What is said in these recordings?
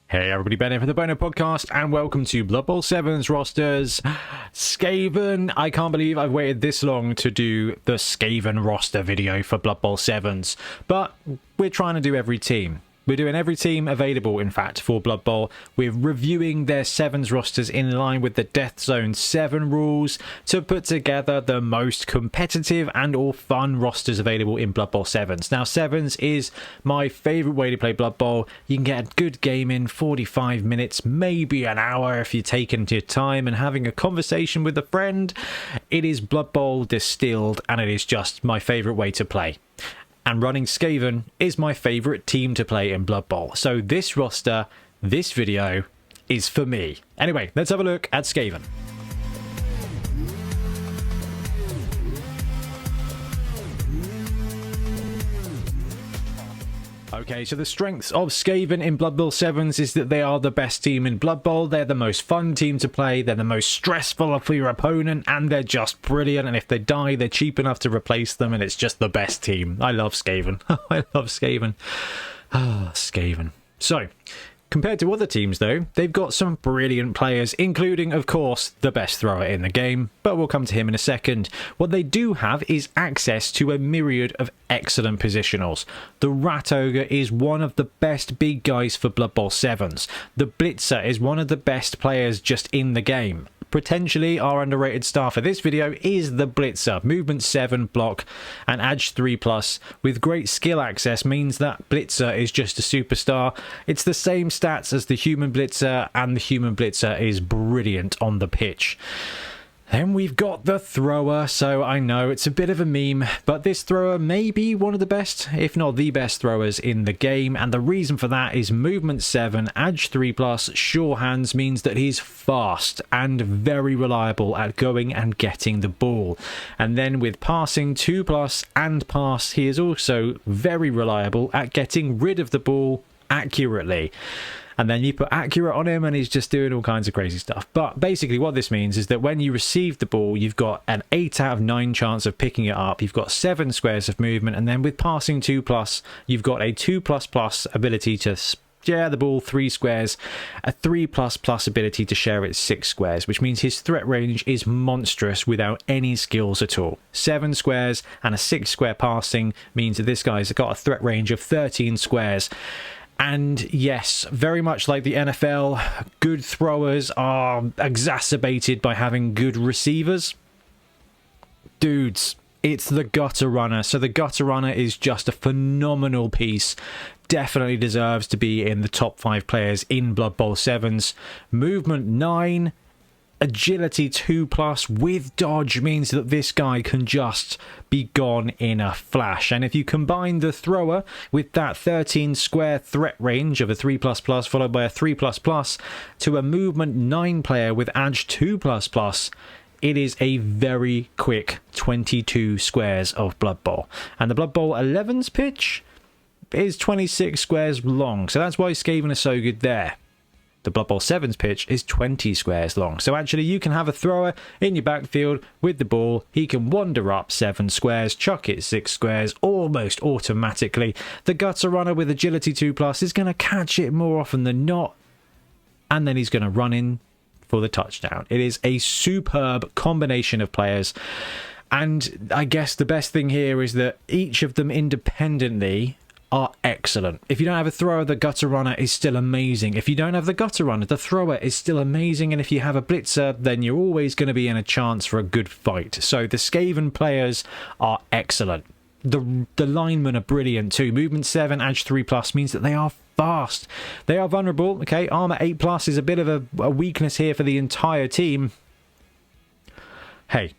Hey everybody, Ben here for the Bonehead podcast, and welcome to Blood Bowl 7's rosters. Skaven, I can't believe I've waited this long to do the Skaven roster video for Blood Bowl 7's, but we're trying to do every team. We're doing every team available, in fact, for Blood Bowl. We're reviewing their 7's rosters in line with the Deathzone 7 rules to put together the most competitive and or fun rosters available in Blood Bowl 7's. Now, 7's is my favourite way to play Blood Bowl. You can get a good game in 45 minutes, maybe an hour if you're taking your time and having a conversation with a friend. It is Blood Bowl distilled, and it is just my favourite way to play. And running Skaven is my favourite team to play in Blood Bowl. So this roster, this video, is for me. Anyway, let's have a look at Skaven. Okay, so the strengths of Skaven in Blood Bowl 7's is that they are the best team in Blood Bowl. They're the most fun team to play. They're the most stressful for your opponent, and they're just brilliant. And if they die, they're cheap enough to replace them, and it's just the best team. I love Skaven. I love Skaven. Ah, Skaven. So, compared to other teams, though, they've got some brilliant players, including, of course, the best thrower in the game, but we'll come to him in a second. What they do have is access to a myriad of excellent positionals. The Rat Ogre is one of the best big guys for Blood Bowl 7's. The Blitzer is one of the best players just in the game. Potentially, our underrated star for this video is the Blitzer. Movement 7 block and Edge 3+ with great skill access means that Blitzer is just a superstar. It's the same stats as the Human Blitzer, and the Human Blitzer is brilliant on the pitch. Then we've got the thrower, so I know it's a bit of a meme, but this thrower may be one of the best, if not the best throwers in the game, and the reason for that is movement 7, edge 3+, sure hands means that he's fast and very reliable at going and getting the ball. And then with passing 2+ and pass, he is also very reliable at getting rid of the ball accurately. And then you put accurate on him and he's just doing all kinds of crazy stuff. But basically what this means is that when you receive the ball, you've got an 8 out of 9 chance of picking it up. You've got 7 squares of movement. And then with passing 2+, you've got a 2++ ability to share the ball 3 squares, a 3++ ability to share it 6 squares, which means his threat range is monstrous without any skills at all. 7 squares and a 6 square passing means that this guy's got a threat range of 13 squares. And yes, very much like the NFL, good throwers are exacerbated by having good receivers. Dudes, it's the Gutter Runner. So the Gutter Runner is just a phenomenal piece. Definitely deserves to be in the top 5 players in Blood Bowl 7's. Movement 9, agility 2+ with dodge means that this guy can just be gone in a flash. And if you combine the thrower with that 13 square threat range of a 3++ followed by a 3++ to a movement 9 player with edge 2++, it is a very quick 22 squares of Blood Bowl. And the Blood Bowl 11's pitch is 26 squares long, so that's why Skaven are so good there. The Blood Bowl 7's pitch is 20 squares long. So actually you can have a thrower in your backfield with the ball. He can wander up 7 squares, chuck it 6 squares almost automatically. The Gutter Runner with agility 2+ is going to catch it more often than not. And then he's going to run in for the touchdown. It is a superb combination of players. And I guess the best thing here is that each of them independently are excellent. If you don't have a thrower, the Gutter Runner is still amazing. If you don't have the Gutter Runner, the thrower is still amazing. And if you have a Blitzer, then you're always going to be in a chance for a good fight. So the Skaven players are excellent. The linemen are brilliant too. Movement 7, edge 3+ means that they are fast. They are vulnerable. Okay, armor 8+ is a bit of a weakness here for the entire team. Hey,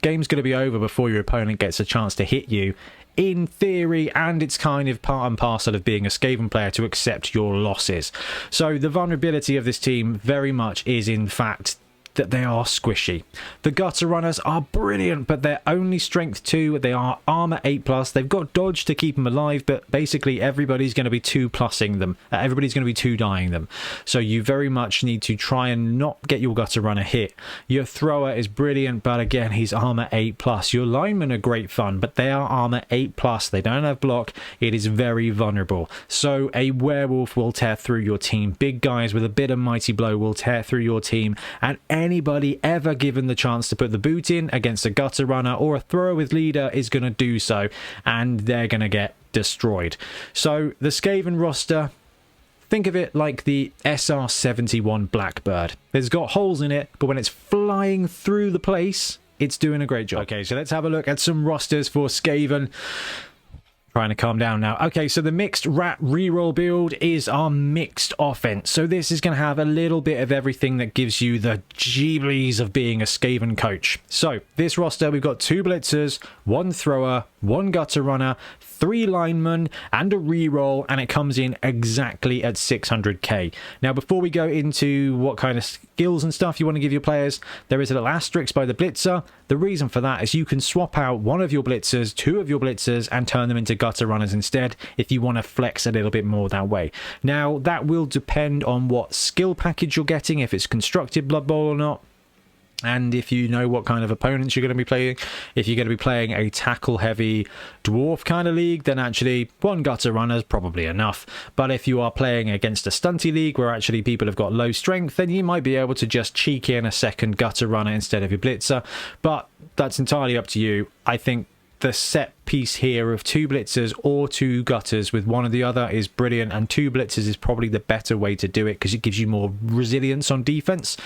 game's going to be over before your opponent gets a chance to hit you. In theory, and it's kind of part and parcel of being a Skaven player to accept your losses. So the vulnerability of this team very much is in fact that they are squishy. The gutter runners are brilliant, but they're only strength 2. They are armor 8+. They've got dodge to keep them alive, but basically everybody's going to be 2+ing them. Everybody's going to be 2-dying them. So you very much need to try and not get your gutter runner hit. Your thrower is brilliant, but again, he's armor 8+. Your linemen are great fun, but they are armor 8+. They don't have block. It is very vulnerable. So a werewolf will tear through your team. Big guys with a bit of mighty blow will tear through your team, and anybody ever given the chance to put the boot in against a gutter runner or a thrower with leader is going to do so, and they're going to get destroyed. So the Skaven roster, think of it like the SR-71 Blackbird. It's got holes in it, but when it's flying through the place, it's doing a great job. Okay, so let's have a look at some rosters for Skaven. Trying to calm down now. Okay, so the mixed rat reroll build is our mixed offense. So this is going to have a little bit of everything that gives you the jeeblies of being a Skaven coach. So this roster, we've got 2 blitzers, 1 thrower, 1 gutter runner, 3 linemen, and a reroll, and it comes in exactly at 600k. Now, before we go into what kind of skills and stuff you want to give your players, there is a little asterisk by the blitzer. The reason for that is you can swap out one of your blitzers, 2 of your blitzers, and turn them into gutter runners instead if you want to flex a little bit more that way. Now, that will depend on what skill package you're getting, if it's constructed Blood Bowl or not. And if you know what kind of opponents you're going to be playing. If you're going to be playing a tackle-heavy dwarf kind of league, then actually 1 gutter runner is probably enough. But if you are playing against a stunty league where actually people have got low strength, then you might be able to just cheek in a second gutter runner instead of your blitzer. But that's entirely up to you. I think the set piece here of 2 blitzers or 2 gutters with one or the other is brilliant, and 2 blitzers is probably the better way to do it because it gives you more resilience on defense.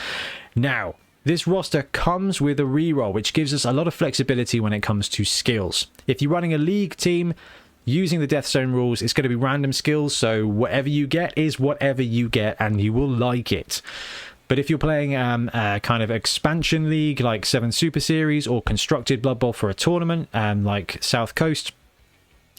Now, this roster comes with a reroll, which gives us a lot of flexibility when it comes to skills. If you're running a league team using the Deathzone rules, it's going to be random skills, so whatever you get is whatever you get, and you will like it. But if you're playing a kind of expansion league like 7 Super Series or constructed Blood Bowl for a tournament like South Coast,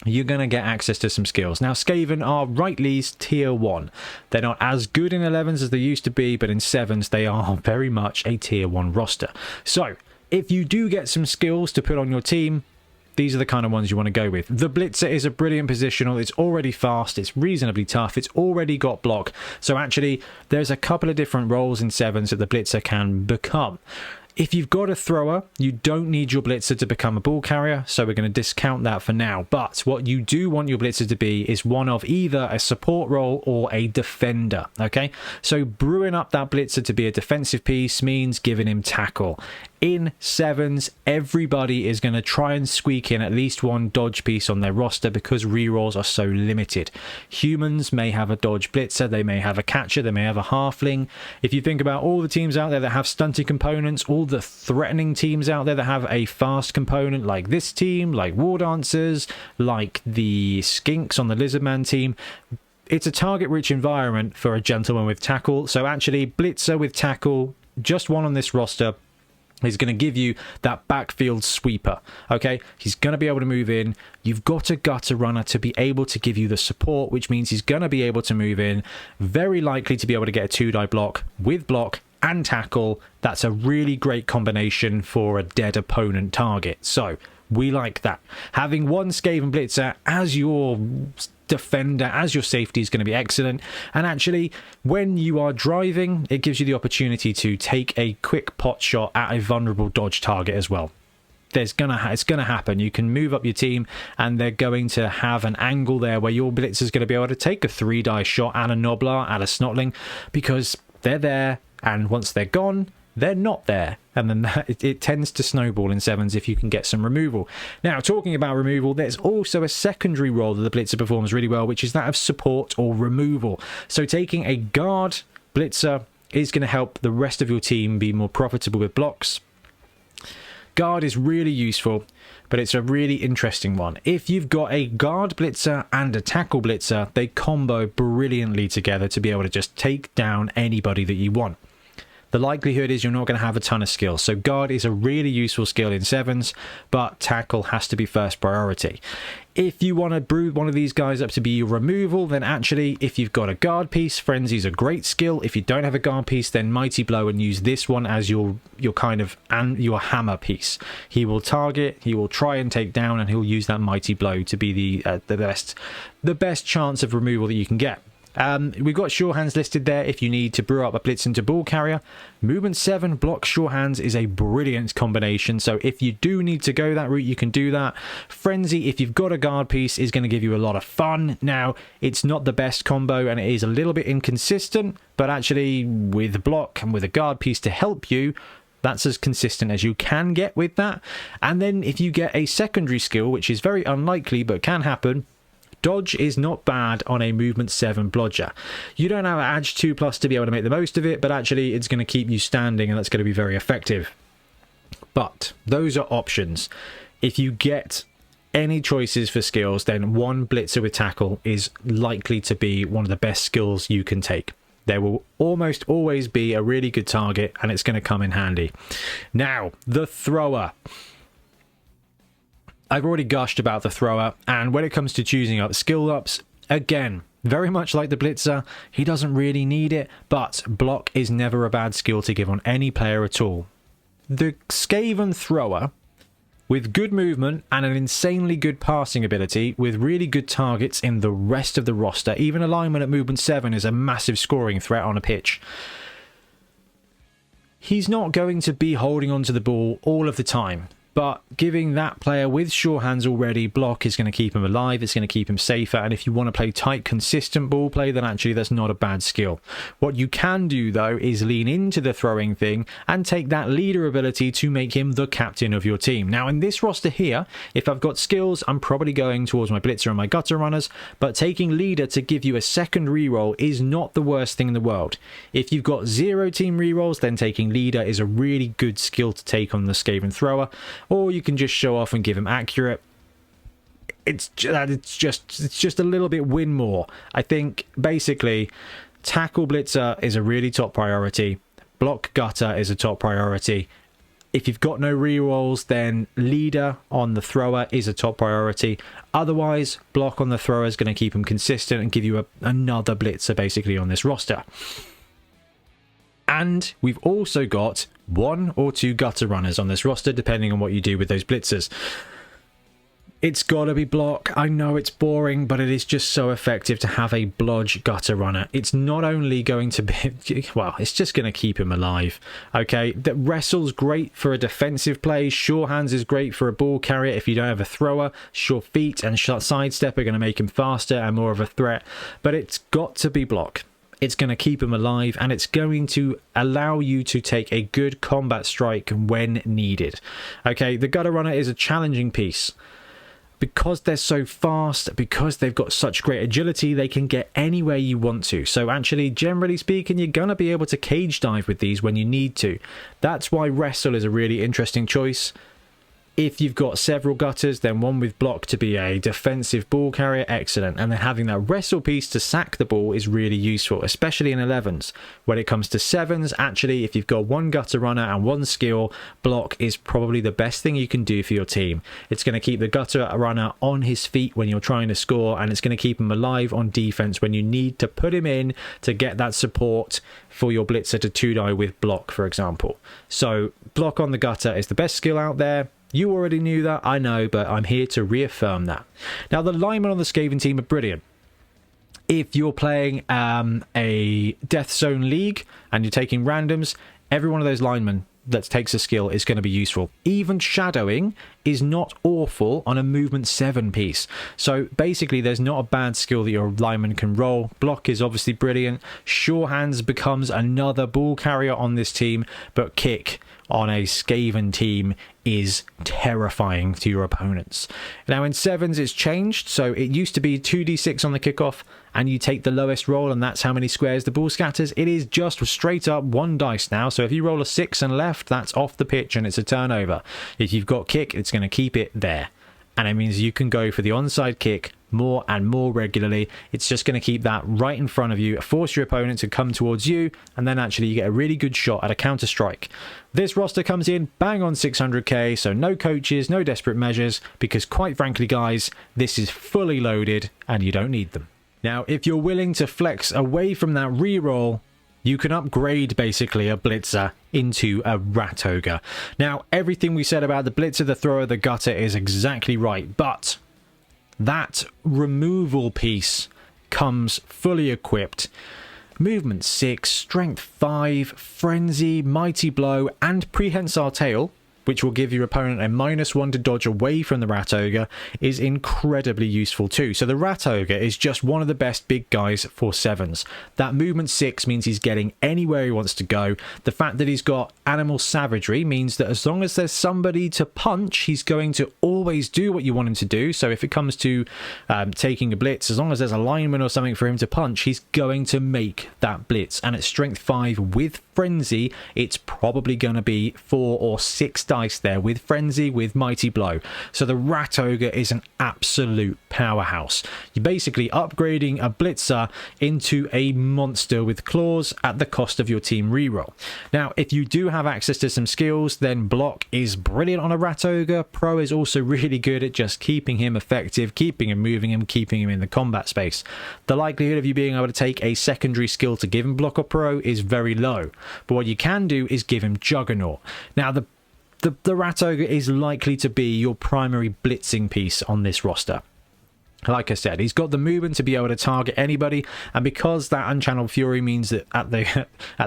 you're going to get access to some skills. Now, Skaven are rightly tier 1. They're not as good in 11s as they used to be, but in 7s they are very much a tier 1 roster. So, if you do get some skills to put on your team, these are the kind of ones you want to go with. The Blitzer is a brilliant positional. It's already fast. It's reasonably tough. It's already got block. So actually, there's a couple of different roles in 7s that the Blitzer can become. If you've got a thrower, you don't need your blitzer to become a ball carrier, so we're going to discount that for now. But what you do want your blitzer to be is one of either a support role or a defender, okay? So brewing up that blitzer to be a defensive piece means giving him tackle. In 7s, everybody is going to try and squeak in at least 1 dodge piece on their roster because rerolls are so limited. Humans may have a dodge blitzer, they may have a catcher, they may have a halfling. If you think about all the teams out there that have stunted components, all the threatening teams out there that have a fast component like this team, like War Dancers, like the Skinks on the Lizardman team, it's a target-rich environment for a gentleman with tackle. So actually, blitzer with tackle, just 1 on this roster, is going to give you that backfield sweeper, okay? He's going to be able to move in. You've got a gutter runner to be able to give you the support, which means he's going to be able to move in, very likely to be able to get a 2-die block with block and tackle. That's a really great combination for a dead opponent target. So we like that. Having 1 Skaven Blitzer as your defender, as your safety, is going to be excellent. And actually, when you are driving, it gives you the opportunity to take a quick pot shot at a vulnerable dodge target as well. It's gonna happen. You can move up your team and they're going to have an angle there where your blitzer is going to be able to take a 3-die shot at a Noblar, at a Snotling, because they're there, and once they're gone, they're not there, and then it tends to snowball in 7s if you can get some removal. Now, talking about removal, there's also a secondary role that the blitzer performs really well, which is that of support or removal. So taking a guard blitzer is going to help the rest of your team be more profitable with blocks. Guard is really useful, but it's a really interesting one. If you've got a guard blitzer and a tackle blitzer, they combo brilliantly together to be able to just take down anybody that you want. the likelihood is you're not going to have a ton of skills. So guard is a really useful skill in 7s, but tackle has to be first priority. If you want to brew one of these guys up to be your removal, then actually, if you've got a guard piece, Frenzy's a great skill. If you don't have a guard piece, then Mighty Blow, and use this one as your kind of your hammer piece. He will target, he will try and take down, and he'll use that Mighty Blow to be the best chance of removal that you can get. We've got Sure Hands listed there if you need to brew up a Blitz into Ball Carrier. Movement 7 block Sure Hands is a brilliant combination, so if you do need to go that route, you can do that. Frenzy, if you've got a guard piece, is going to give you a lot of fun. Now, it's not the best combo and it is a little bit inconsistent, but actually with block and with a guard piece to help you, that's as consistent as you can get with that. And then if you get a secondary skill, which is very unlikely but can happen, Dodge is not bad on a Movement 7 blodger. You don't have an Edge 2+ to be able to make the most of it, but actually it's going to keep you standing and that's going to be very effective. But those are options. If you get any choices for skills, then one Blitzer with Tackle is likely to be one of the best skills you can take. There will almost always be a really good target and it's going to come in handy. Now, the Thrower. I've already gushed about the Thrower, and when it comes to choosing up skill ups, again, very much like the Blitzer, he doesn't really need it, but block is never a bad skill to give on any player at all. The Skaven Thrower, with good movement and an insanely good passing ability, with really good targets in the rest of the roster, even alignment at Movement 7 is a massive scoring threat on a pitch. He's not going to be holding onto the ball all of the time. But giving that player with Sure Hands already block is going to keep him alive, it's going to keep him safer, and if you want to play tight, consistent ball play, then actually that's not a bad skill. What you can do, though, is lean into the throwing thing and take that leader ability to make him the captain of your team. Now, in this roster here, if I've got skills, I'm probably going towards my Blitzer and my Gutter Runners, but taking leader to give you a second reroll is not the worst thing in the world. If you've got 0 team rerolls, then taking leader is a really good skill to take on the Skaven Thrower. Or you can just show off and give him accurate. It's just a little bit win more. I think basically tackle Blitzer is a really top priority. Block Gutter is a top priority. If you've got no rerolls, then leader on the Thrower is a top priority. Otherwise, block on the Thrower is going to keep him consistent and give you another Blitzer basically on this roster. And we've also got 1 or 2 Gutter Runners on this roster, depending on what you do with those Blitzers. It's got to be block. I know it's boring, but it is just so effective to have a blodge Gutter Runner. It's not only going to be, well, it's just going to keep him alive. Okay, that Wrestle's great for a defensive play. Sure Hands is great for a ball carrier if you don't have a thrower. Sure Feet and Sidestep are going to make him faster and more of a threat, but it's got to be block. It's going to keep him alive, and it's going to allow you to take a good combat strike when needed. Okay, the Gutter Runner is a challenging piece. Because they're so fast, because they've got such great agility, they can get anywhere you want to. So actually, generally speaking, you're going to be able to cage dive with these when you need to. That's why Wrestle is a really interesting choice. If you've got several gutters, then one with block to be a defensive ball carrier, excellent. And then having that wrestle piece to sack the ball is really useful, especially in 11s. When it comes to 7s, actually, if you've got 1 gutter runner and 1 skill, block is probably the best thing you can do for your team. It's going to keep the gutter runner on his feet when you're trying to score, and it's going to keep him alive on defense when you need to put him in to get that support for your blitzer to 2-die with block, for example. So block on the gutter is the best skill out there. You already knew that, I know, but I'm here to reaffirm that. Now, the linemen on the Skaven team are brilliant. If you're playing a Deathzone league and you're taking randoms, every one of those linemen that takes a skill is going to be useful. Even shadowing is not awful on a movement 7 piece. So basically, there's not a bad skill that your lineman can roll. Block is obviously brilliant. Sure Hands becomes another ball carrier on this team, but kick on a Skaven team is terrifying to your opponents. Now in 7s it's changed, so it used to be 2d6 on the kickoff and you take the lowest roll and that's how many squares the ball scatters. It is just straight up 1 dice now, so if you roll a 6 and left, that's off the pitch and it's a turnover. If you've got kick, it's going to keep it there. And it means you can go for the onside kick more and more regularly. It's just going to keep that right in front of you, force your opponent to come towards you, and then actually you get a really good shot at a counter strike. This roster comes in bang on 600k, so no coaches, no desperate measures, because quite frankly guys, this is fully loaded and you don't need them. Now if you're willing to flex away from that reroll, you can upgrade basically a blitzer into a rat ogre. Now everything we said about the blitzer, the thrower, the gutter is exactly right, but that removal piece comes fully equipped. Movement 6, strength 5, frenzy, mighty blow, and prehensile tail, which will give your opponent a -1 to dodge away from the rat ogre, is incredibly useful too. So the rat ogre is just one of the best big guys for 7s. That movement 6 means he's getting anywhere he wants to go. The fact that he's got animal savagery means that as long as there's somebody to punch, he's going to always do what you want him to do. So if it comes to taking a blitz, as long as there's a lineman or something for him to punch, he's going to make that blitz. And at strength 5 with frenzy, it's probably going to be 4 or 6 dice there with frenzy, with mighty blow. So the rat ogre is an absolute powerhouse. You're basically upgrading a blitzer into a monster with claws at the cost of your team reroll. Now if you do have access to some skills, then block is brilliant on a rat ogre. Pro is also really good at just keeping him effective, keeping him moving him, keeping him in the combat space. The likelihood of you being able to take a secondary skill to give him block or pro is very low, but what you can do is give him juggernaut. Now the rat ogre is likely to be your primary blitzing piece on this roster. Like I said, he's got the movement to be able to target anybody, and because that unchanneled fury means that at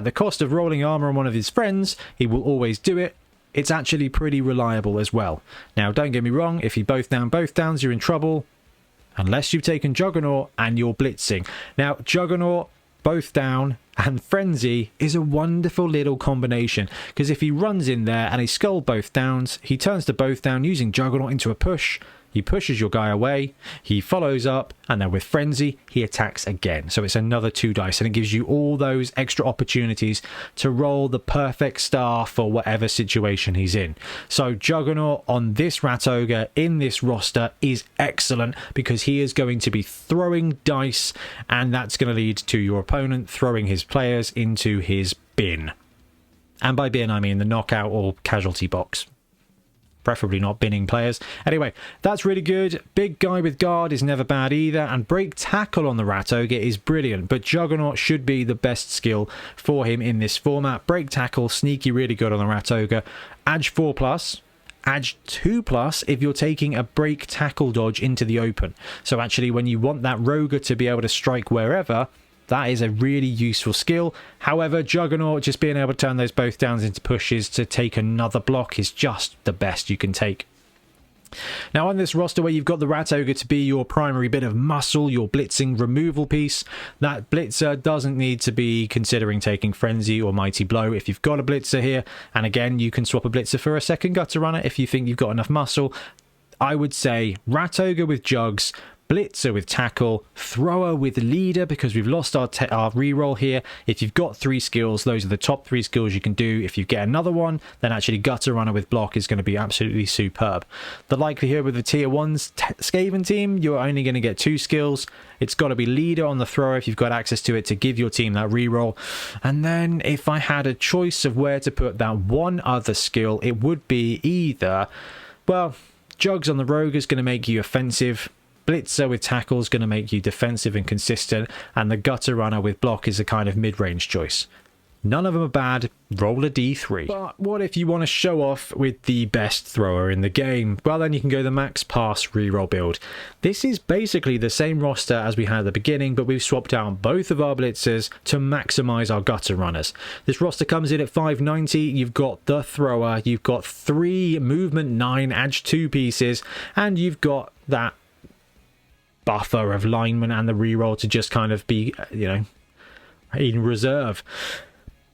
the cost of rolling armor on one of his friends, he will always do it. It's actually pretty reliable as well. Now don't get me wrong, if you both downs, you're in trouble, unless you've taken juggernaut and you're blitzing. Now juggernaut, both down, and frenzy is a wonderful little combination, because if he runs in there and he skull both downs, he turns to both down using juggernaut into a push. He pushes your guy away, he follows up, and then with frenzy he attacks again. So it's another 2 dice, and it gives you all those extra opportunities to roll the perfect star for whatever situation he's in. So juggernaut on this rat ogre in this roster is excellent, because he is going to be throwing dice, and that's going to lead to your opponent throwing his players into his bin. And by bin I mean the knockout or casualty box. Preferably not binning players. Anyway, that's really good. Big guy with guard is never bad either, and break tackle on the rat ogre is brilliant, but juggernaut should be the best skill for him in this format. Break tackle, sneaky, really good on the rat ogre. Edge 4+, Edge 2+ if you're taking a break tackle dodge into the open. So actually when you want that rogue to be able to strike wherever, that is a really useful skill. However, juggernaut, just being able to turn those both downs into pushes to take another block is just the best you can take. Now on this roster where you've got the rat ogre to be your primary bit of muscle, your blitzing removal piece, that blitzer doesn't need to be considering taking frenzy or mighty blow if you've got a blitzer here. And again, you can swap a blitzer for a second gutter runner if you think you've got enough muscle. I would say rat ogre with jugs, blitzer with tackle, thrower with leader, because we've lost our reroll here. If you've got 3 skills, those are the top 3 skills you can do. If you get another one, then actually gutter runner with block is going to be absolutely superb. The likelihood with the tier 1's Skaven team, you're only going to get 2 skills. It's got to be leader on the thrower if you've got access to it to give your team that reroll. And then if I had a choice of where to put that one other skill, it would be either, well, jugs on the rogue is going to make you offensive, blitzer with tackle is going to make you defensive and consistent, and the gutter runner with block is a kind of mid-range choice. None of them are bad. Roll a d3. But what if you want to show off with the best thrower in the game? Well, then you can go the max pass reroll build. This is basically the same roster as we had at the beginning, but we've swapped out both of our blitzers to maximize our gutter runners. This roster comes in at 590. You've got the thrower, you've got 3 movement 9 edge 2 pieces, and you've got that buffer of lineman and the reroll to just kind of be, you know, in reserve.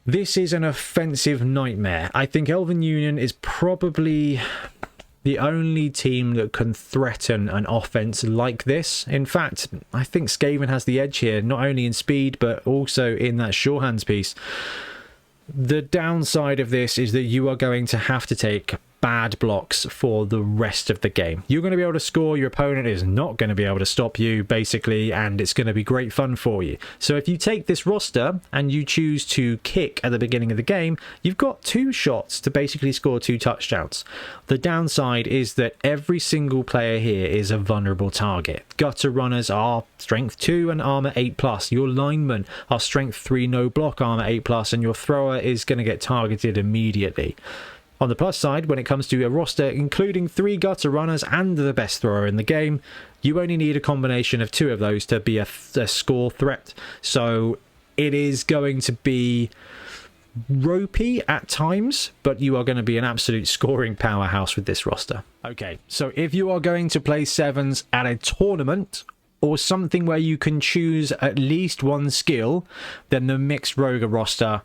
This is an offensive nightmare. I think Elven Union is probably the only team that can threaten an offense like this. In fact, I think Skaven has the edge here, not only in speed, but also in that sure hands piece. The downside of this is that you are going to have to take bad blocks for the rest of the game. You're going to be able to score, your opponent is not going to be able to stop you, basically, and it's going to be great fun for you. So if you take this roster and you choose to kick at the beginning of the game, you've got 2 shots to basically score 2 touchdowns. The downside is that every single player here is a vulnerable target. Gutter runners are strength 2 and armor 8+. Your linemen are strength 3, no block, armor 8+, and your thrower is going to get targeted immediately. On the plus side, when it comes to a roster including 3 gutter runners and the best thrower in the game, you only need a combination of 2 of those to be a score threat. So it is going to be ropey at times, but you are going to be an absolute scoring powerhouse with this roster. Okay, so if you are going to play 7s at a tournament or something where you can choose at least 1 skill, then the mixed rogue roster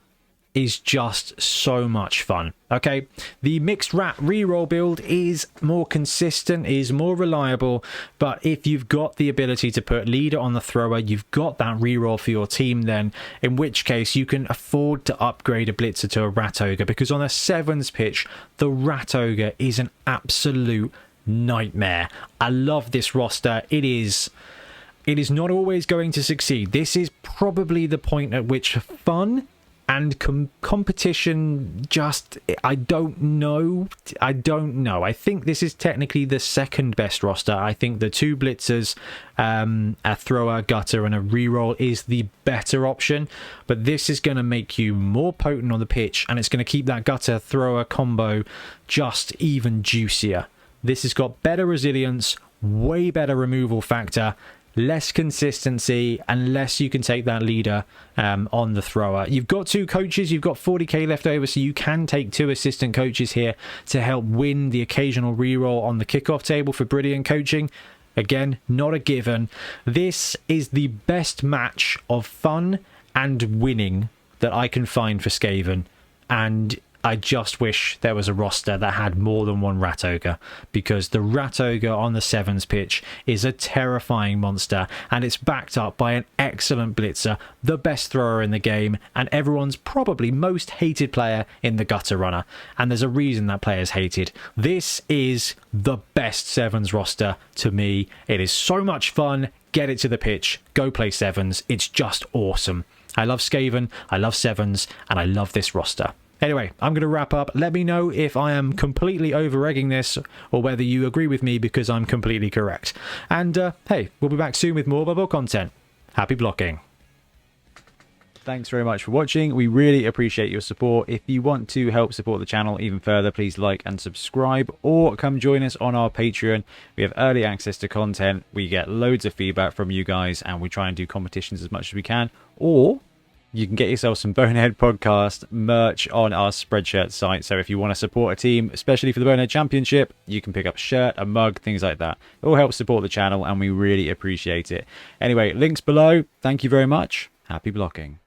is just so much fun. Okay, the mixed rat reroll build is more consistent, is more reliable, but if you've got the ability to put leader on the thrower, you've got that reroll for your team then, in which case you can afford to upgrade a blitzer to a rat ogre, because on a 7s pitch, the rat ogre is an absolute nightmare. I love this roster. It is not always going to succeed. This is probably the point at which fun and competition just, I don't know. I think this is technically the 2nd best roster. I think the 2 blitzers, a thrower, gutter, and a reroll is the better option. But this is going to make you more potent on the pitch, and it's going to keep that gutter thrower combo just even juicier. This has got better resilience, way better removal factor, less consistency, unless you can take that leader on the thrower. You've got 2 coaches, you've got 40k left over, so you can take 2 assistant coaches here to help win the occasional reroll on the kickoff table for brilliant coaching. Again, not a given. This is the best match of fun and winning that I can find for Skaven, and I just wish there was a roster that had more than 1 rat ogre, because the rat ogre on the 7s pitch is a terrifying monster, and it's backed up by an excellent blitzer, the best thrower in the game, and everyone's probably most hated player in the gutter runner. And there's a reason that player's hated. This is the best 7s roster to me. It is so much fun. Get it to the pitch. Go play 7s. It's just awesome. I love Skaven, I love 7s, and I love this roster. Anyway, I'm going to wrap up. Let me know if I am completely over-egging this, or whether you agree with me because I'm completely correct. And hey, we'll be back soon with more bubble content. Happy blocking. Thanks very much for watching. We really appreciate your support. If you want to help support the channel even further, please like and subscribe, or come join us on our Patreon. We have early access to content. We get loads of feedback from you guys, and we try and do competitions as much as we can. Or you can get yourself some Bonehead podcast merch on our Spreadshirt site. So if you want to support a team, especially for the Bonehead Championship, you can pick up a shirt, a mug, things like that. It all helps support the channel, and we really appreciate it. Anyway, links below. Thank you very much. Happy blocking.